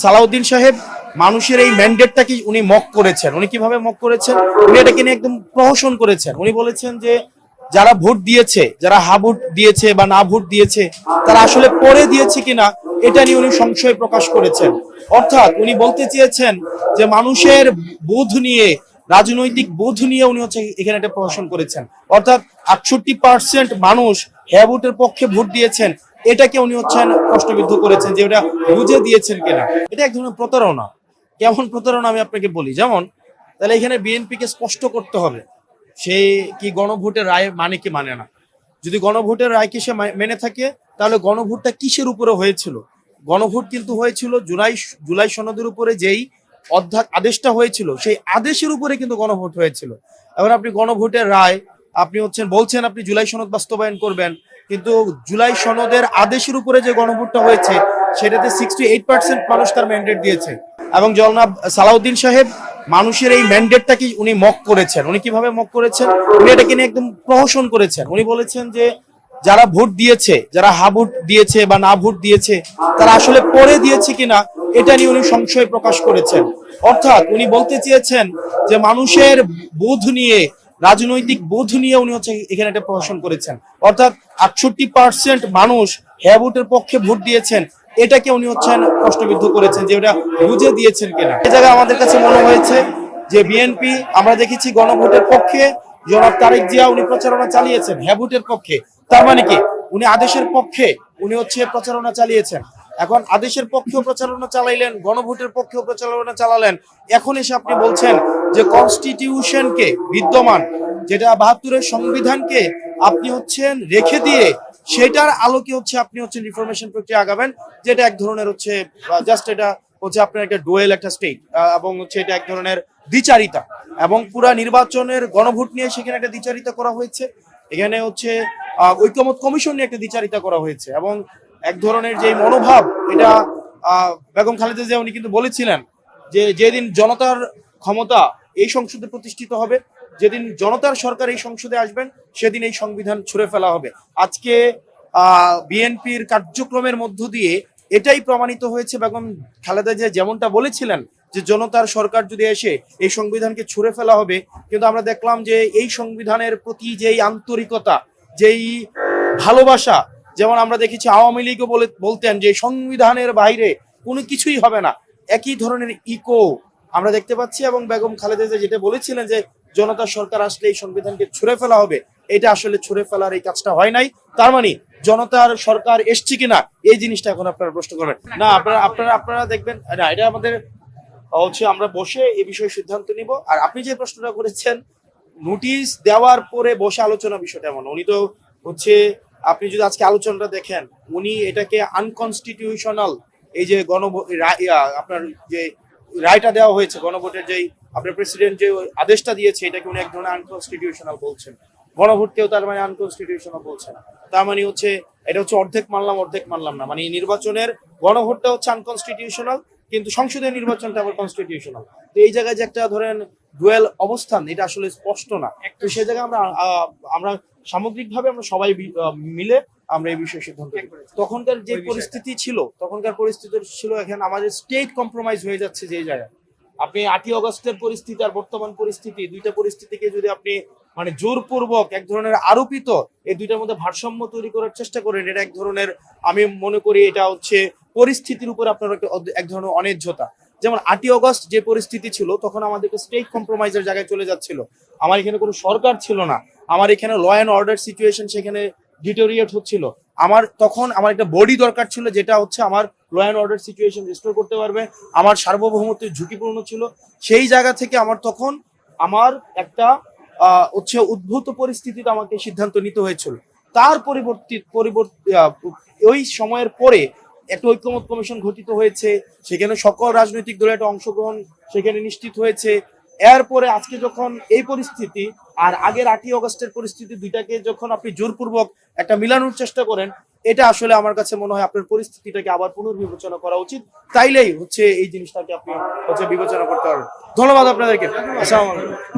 সালাউদ্দিন সাহেব মানুষের এই ম্যান্ডেটটাকে উনি মক করেছেন। উনি কিভাবে মক করেছেন? উনি এটাকে নিয়ে একদম প্রহসন করেছেন। উনি বলেছেন যে যারা ভোট দিয়েছে, যারা হা ভোট দিয়েছে বা না ভোট দিয়েছে, তারা আসলে পরে দিয়েছে কিনা এটা নিয়ে উনি সংশয় প্রকাশ করেছেন। অর্থাৎ উনি বলতে চেয়েছেন যে মানুষের বোধ নিয়ে, রাজনৈতিক বোধ নিয়ে উনি হচ্ছে এখানে একটা প্রহসন করেছেন। অর্থাৎ 68% মানুষ হ্যাঁ ভোটের পক্ষে ভোট দিয়েছেন, এটাকে উনি হচ্ছেন প্রশ্নবিদ্ধ করেছেন যে ওটা বুঝে দিয়েছেন কিনা। এটা এক ধরনের প্রতারণা। কেমন প্রতারণা আমি আপনাকে বলি, যেমন তাহলে এখানে বিএনপিকে স্পষ্ট করতে হবে সে কি গণভোটের রায় মানে কি মানে না। যদি গণভোটের রায়কে সে মেনে থাকে, তাহলে গণভোটটা কিসের উপরে হয়েছিল? গণভোট কিন্তু হয়েছিল জুলাই সনদের উপরে যেই আদেশটা হয়েছিল, সেই আদেশের উপরে কিন্তু গণভোট হয়েছিল। এখন আপনি গণভোটের রায় আপনি বলছেন আপনি জুলাই সনদ বাস্তবায়ন করবেন, কিন্তু জুলাই সনদের আদেশের উপরে যে গণভোটটা হয়েছে সেটাতে 68% মানুষ তার ম্যান্ডেট দিয়েছে। এবং জনাব সালাউদ্দিন সাহেব মানুষের এই ম্যান্ডেটটাকে উনি মক করেছেন। উনি কিভাবে মক করেছেন? উনি এটাকে নিয়ে একদম প্রহসন করেছেন। উনি বলেছেন যে যারা ভোট দিয়েছে, যারা হা ভোট দিয়েছে বা না ভোট দিয়েছে, তারা আসলে পরে দিয়েছে কিনা এটা নিয়ে উনি সংশয় প্রকাশ করেছেন। অর্থাৎ উনি বলতে চেয়েছেন যে মানুষের বোধ নিয়ে, রাজনৈতিক বোধ নিয়ে উনি হচ্ছে এখানে একটা প্রহসন করেছেন। অর্থাৎ 68% মানুষ হ্যাঁ ভোটের পক্ষে ভোট দিয়েছেন, এটাকে উনি হচ্ছেন প্রশ্নবিদ্ধ করেছেন যে ওটা বুঝে দিয়েছেন কিনা। এই জায়গায় আমাদের কাছে মনে হয়েছে যে বিএনপি, আমরা দেখেছি গণভোটের পক্ষে জনাব তারেক জিয়া উনি প্রচারণা চালিয়েছেন হ্যাঁ ভোটের পক্ষে। তার মানে কি উনি আদেশের পক্ষে উনি হচ্ছে প্রচারণা চালিয়েছেন। এখন আদেশের পক্ষেও প্রচারণা চালাইলেন, গণভোটের পক্ষেও প্রচারণা চালালেন। এখন এসে আপনি বলছেন যে কনস্টিটিউশনকে, বিদ্যমান যেটা 72-এর সংবিধানকে আপনি হচ্ছেন রেখে দিয়ে সেটার আলোকে হচ্ছে আপনি হচ্ছেন রিফরমেশন প্রক্রিয়া আগাবেন, যেটা এক ধরনের হচ্ছে জাস্ট এটা হচ্ছে আপনার একটা ডুয়েল একটা স্টেট, এবং হচ্ছে এটা এক ধরনের দ্বিচারিতা। এবং পুরা নির্বাচনের গণভোট নিয়ে সেখানে একটা দ্বিচারিতা করা হয়েছে। এখানে হচ্ছে ঐকমত্য কমিশন নিয়ে একটা দ্বিচারিতা করা হয়েছে। এবং এক ধরনের যে মনোভাব, এটা বেগম খালেদা জিয়া উনি কিন্তু বলেছিলেন যে যেদিন জনতার ক্ষমতা এই সংসদে প্রতিষ্ঠিত হবে, যেদিন জনতার সরকার এই সংসদে আসবেন, সেদিন এই সংবিধান ছুঁড়ে ফেলা হবে। আজকে বিএনপির কার্যক্রমের মধ্য দিয়ে এটাই প্রমাণিত হয়েছে। বেগম খালেদা জিয়া যেমনটা বলেছিলেন যে জনতার সরকার যদি এসে এই সংবিধানকে ছুঁড়ে ফেলা হবে, কিন্তু আমরা দেখলাম যে এই সংবিধানের প্রতি যেই আন্তরিকতা, যেই ভালোবাসা, যেমন আমরা দেখেছি আওয়ামী লীগও বলতেন যে সংবিধানের বাইরে কোনো কিছুই হবে না, একই ধরনের ইকো আমরা দেখতে পাচ্ছি। এবং বেগম খালেদা জিয়া যেটা বলেছিলেন যে জনতার সরকার আসলে এই সংবিধানকে ছুঁড়ে ফেলা হবে, এটা আসলে ছুঁড়ে ফেলার এই কাজটা হয় নাই। তার মানে জনতার সরকার এসছে কিনা এই জিনিসটা এখন আপনারা প্রশ্ন করবেন না। আপনারা দেখবেন না, এটা আমাদের হচ্ছে আমরা বসে এই বিষয়ে সিদ্ধান্ত নিব। আর আপনি যে প্রশ্নটা করেছেন নোটিশ দেওয়ার পরে বসে আলোচনা, বিষয়টা এমন, উনি তো হচ্ছে আপনি যদি আজকে আলোচনাটা দেখেন, উনি এটাকে আনকনস্টিটিউশনাল, এই যে আপনার যে রায়টা দেওয়া হয়েছে গণভোটের, যেই আপনার প্রেসিডেন্ট যে আদেশটা দিয়েছে, এটাকে উনি এক ধরনের আনকনস্টিটিউশনাল বলছেন। গণভোটকেও তার মানে আনকনস্টিটিউশনাল বলছেন। তার মানে হচ্ছে এটা হচ্ছে অর্ধেক মানলাম না, মানে নির্বাচনের গণভোটটা হচ্ছে আনকনস্টিটিউশনাল, কিন্তু সংসদীয় নির্বাচনটা আবার কনস্টিটিউশনাল। তো এই জায়গায় যে একটা ধরেন ডুয়েল অবস্থান, এটা আসলে স্পষ্ট না। তো সেই জায়গায় আমরা সামগ্রিকভাবে আমরা সবাই মিলে আমরা এই বিষয়ে সিদ্ধান্ত নিই। তখনকার যে পরিস্থিতি ছিল এখানে আমাদের স্টেট কম্প্রোমাইজ হয়ে যাচ্ছে। যে জায়গায় আপনি 8ই অগস্টের পরিস্থিতি আর বর্তমান পরিস্থিতি, দুইটা পরিস্থিতিকে যদি আপনি মানে জোরপূর্বক এক ধরনের আরোপিত এই দুইটার মধ্যে ভারসাম্য তৈরি করার চেষ্টা করেন, এটা এক ধরনের, আমি মনে করি এটা হচ্ছে পরিস্থিতির উপর আপনার এক ধরনের অন্যায্যতা। যেমন 8ই অগস্ট যে পরিস্থিতি ছিল, তখন আমাদেরকে স্টেট কম্প্রোমাইজের জায়গায় চলে যাচ্ছিল। আমার এখানে কোনো সরকার ছিল না, আমার এখানে ল অ্যান্ড অর্ডার সিচুয়েশন সেখানে ডিটোরিয়েট হচ্ছিল। তখন আমার একটা বডি দরকার ছিল, যেটা হচ্ছে আমার law and order situation restore করতে পারবে। আমার সার্বভৌমত্ব ঝুঁকিপূর্ণ ছিল। সেই জায়গা থেকে আমার একটা হচ্ছে উদ্ভূত পরিস্থিতিতে আমাকে সিদ্ধান্ত নিতে হয়েছিল। তার পরিবর্তে ওই সময়ের পরে একটা ঐকমত্য কমিশন গঠিত হয়েছে, সেখানে সকল রাজনৈতিক দলের একটা অংশগ্রহণ সেখানে নিশ্চিত হয়েছে। এরপরে আজকে যখন এই পরিস্থিতি আর আগের 8ই অগস্টের পরিস্থিতি, দুইটাকে যখন আপনি জোরপূর্বক একটা মিলানোর চেষ্টা করেন, এটা আসলে আমার কাছে মনে হয় আপনার পরিস্থিতিটাকে আবার পুনর্বিবেচনা করা উচিত। তাইলেই হচ্ছে এই জিনিসটাকে আপনি হচ্ছে বিবেচনা করতে পারবেন। ধন্যবাদ আপনাদেরকে। আসসালামু আলাইকুম।